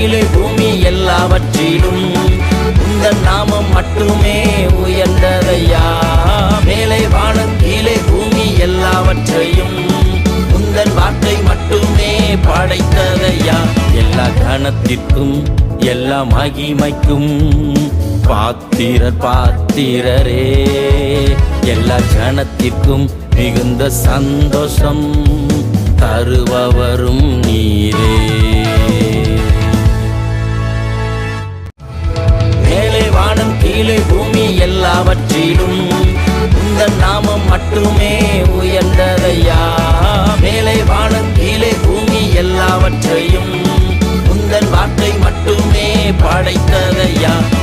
கீழே பூமி எல்லாவற்றிலும் உந்தன் நாமம் மட்டுமே உயர்ந்ததையா. மேலே வானம் கீழே பூமி எல்லாவற்றையும் உந்தன் வார்த்தை மட்டுமே படைத்ததையா. எல்லா கணத்திற்கும் எல்லா மகிமைக்கும் பாத்திரரே. எல்லா ஜனத்திற்கும் மிகுந்த சந்தோஷம் தருபவரும் நீரே. மேலே வானம் கீழே பூமி எல்லாவற்றிலும் உந்தன் நாமம் மட்டுமே உயர்ந்ததையா. மேலே வானம் கீழே பூமி எல்லாவற்றையும் உந்தன் வார்த்தை மட்டுமே படைத்ததையா.